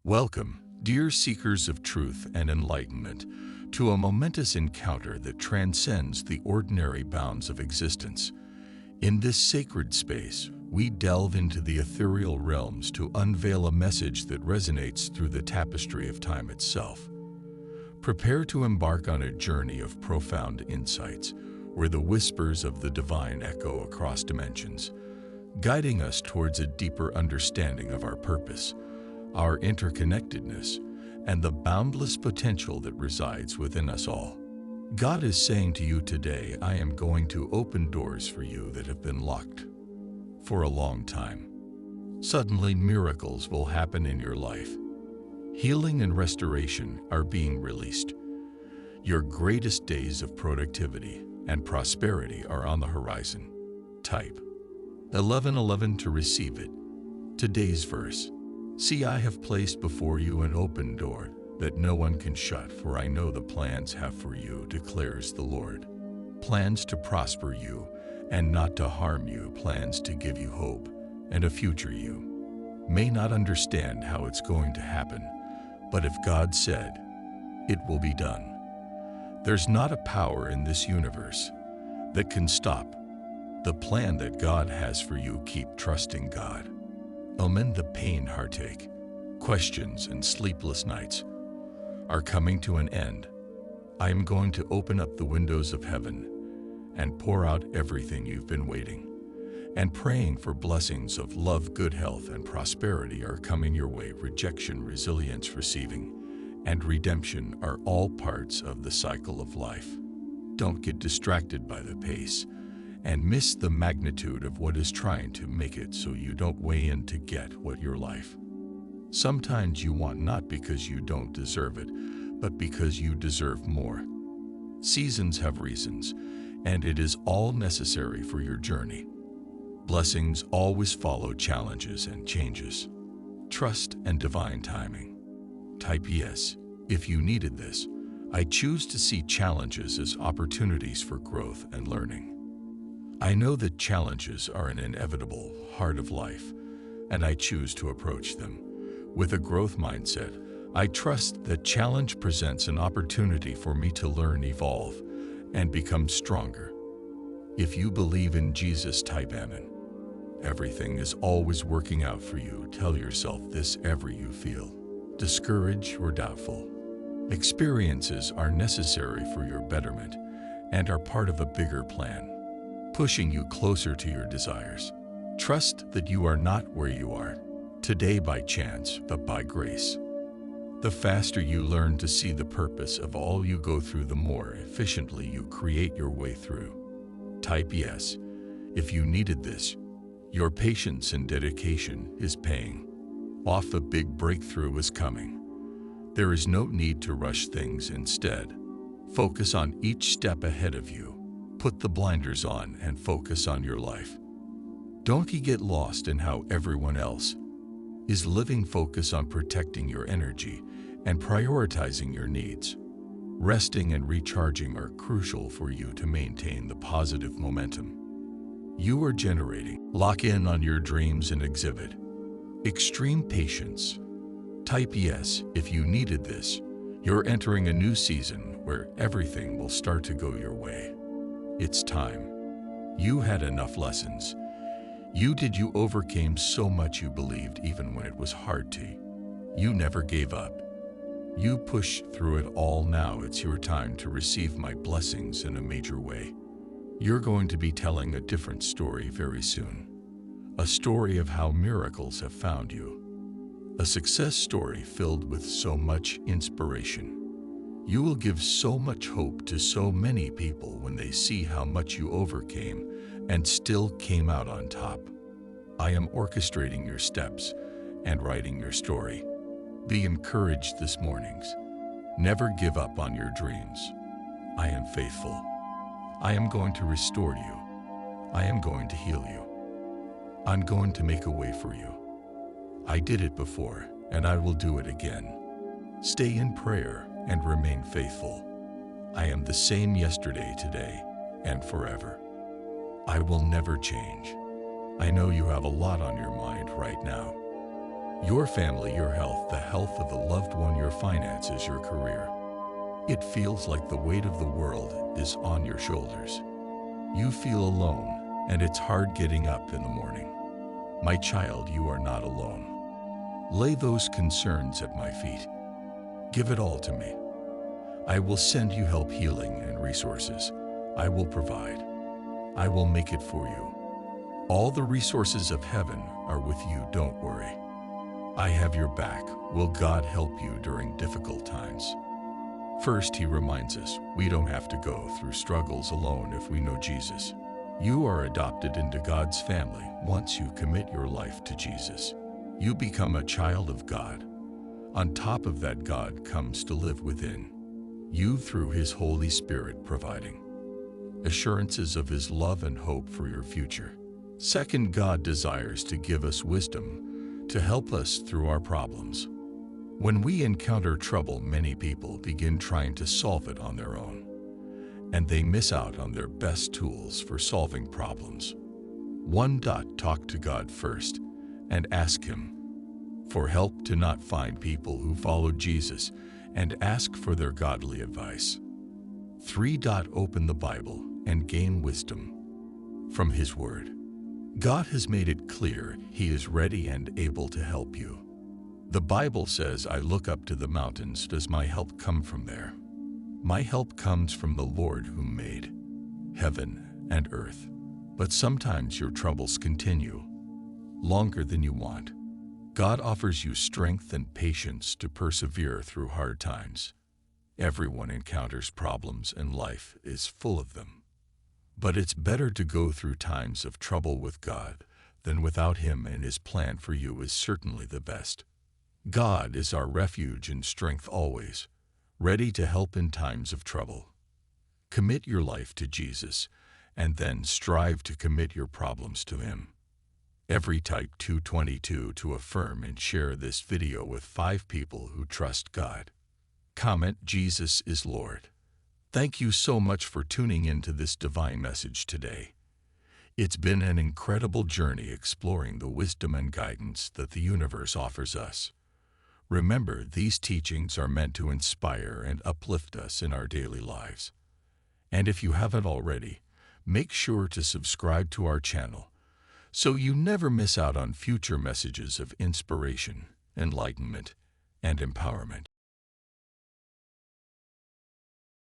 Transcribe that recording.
Welcome, dear seekers of truth and enlightenment, to a momentous encounter that transcends the ordinary bounds of existence. In this sacred space, we delve into the ethereal realms to unveil a message that resonates through the tapestry of time itself. Prepare to embark on a journey of profound insights, where the whispers of the divine echo across dimensions, guiding us towards a deeper understanding of our purpose, our interconnectedness, and the boundless potential that resides within us all. God is saying to you today, I am going to open doors for you that have been locked for a long time. Suddenly, miracles will happen in your life. Healing and restoration are being released. Your greatest days of productivity and prosperity are on the horizon. Type 1111 to receive it. Today's verse. See, I have placed before you an open door that no one can shut, for I know the plans I have for you, declares the Lord. Plans to prosper you and not to harm you, plans to give you hope and a future. You may not understand how it's going to happen, but if God said, it will be done. There's not a power in this universe that can stop the plan that God has for you. Keep trusting God. Amen. The pain, heartache, questions, and sleepless nights are coming to an end. I am going to open up the windows of heaven and pour out everything you've been waiting and praying for. Blessings of love, good health, and prosperity are coming your way. Rejection, resilience, receiving, and redemption are all parts of the cycle of life. Don't get distracted by the pace and miss the magnitude of what is trying to make it, so you don't weigh in to get what your life. Sometimes you want, not because you don't deserve it, but because you deserve more. Seasons have reasons, and it is all necessary for your journey. Blessings always follow challenges and changes. Trust and divine timing. Type yes if you needed this. I choose to see challenges as opportunities for growth and learning. I know that challenges are an inevitable part of life, and I choose to approach them with a growth mindset. I trust that challenge presents an opportunity for me to learn, evolve, and become stronger. If you believe in Jesus, type Amen. Everything is always working out for you. Tell yourself this ever you feel discouraged or doubtful. Experiences are necessary for your betterment and are part of a bigger plan, pushing you closer to your desires. Trust that you are not where you are today by chance, but by grace. The faster you learn to see the purpose of all you go through, the more efficiently you create your way through. Type yes if you needed this. Your patience and dedication is paying off. A big breakthrough is coming. There is no need to rush things. Instead, focus on each step ahead of you. Put the blinders on and focus on your life. Don't get lost in how everyone else is living. Focus on protecting your energy and prioritizing your needs. Resting and recharging are crucial for you to maintain the positive momentum you are generating. Lock in on your dreams and exhibit extreme patience. Type yes if you needed this. You're entering a new season where everything will start to go your way. It's time. You had enough lessons. You overcame so much. You believed even when it was hard to. You never gave up. You pushed through it all. Now it's your time to receive my blessings in a major way. You're going to be telling a different story very soon. A story of how miracles have found you. A success story filled with so much inspiration. You will give so much hope to so many people when they see how much you overcame and still came out on top. I am orchestrating your steps and writing your story. Be encouraged this morning. Never give up on your dreams. I am faithful. I am going to restore you. I am going to heal you. I'm going to make a way for you. I did it before, and I will do it again. Stay in prayer and remain faithful. I am the same yesterday, today, and forever. I will never change. I know you have a lot on your mind right now. Your family, your health, the health of the loved one, your finances, your career. It feels like the weight of the world is on your shoulders. You feel alone, and it's hard getting up in the morning. My child, you are not alone. Lay those concerns at my feet. Give it all to me. I will send you help, healing, and resources. I will provide. I will make it for you. All the resources of heaven are with you, don't worry. I have your back. Will God help you during difficult times? First, he reminds us, we don't have to go through struggles alone if we know Jesus. You are adopted into God's family once you commit your life to Jesus. You become a child of God. On top of that, God comes to live within you through His Holy Spirit, providing assurances of His love and hope for your future. Second, God desires to give us wisdom to help us through our problems. When we encounter trouble, many people begin trying to solve it on their own, and they miss out on their best tools for solving problems. 1. Talk to God first and ask Him for help. To not find people who follow Jesus and ask for their godly advice. 3. Open the Bible and gain wisdom from His Word. God has made it clear He is ready and able to help you. The Bible says, I look up to the mountains. Does my help come from there? My help comes from the Lord who made heaven and earth. But sometimes your troubles continue longer than you want. God offers you strength and patience to persevere through hard times. Everyone encounters problems, and life is full of them. But it's better to go through times of trouble with God than without Him, and His plan for you is certainly the best. God is our refuge and strength always, ready to help in times of trouble. Commit your life to Jesus, and then strive to commit your problems to Him. Type 222 to affirm and share this video with 5 people who trust God. Comment, Jesus is Lord. Thank you so much for tuning into this divine message today. It's been an incredible journey exploring the wisdom and guidance that the universe offers us. Remember, these teachings are meant to inspire and uplift us in our daily lives. And if you haven't already, make sure to subscribe to our channel so you never miss out on future messages of inspiration, enlightenment, and empowerment.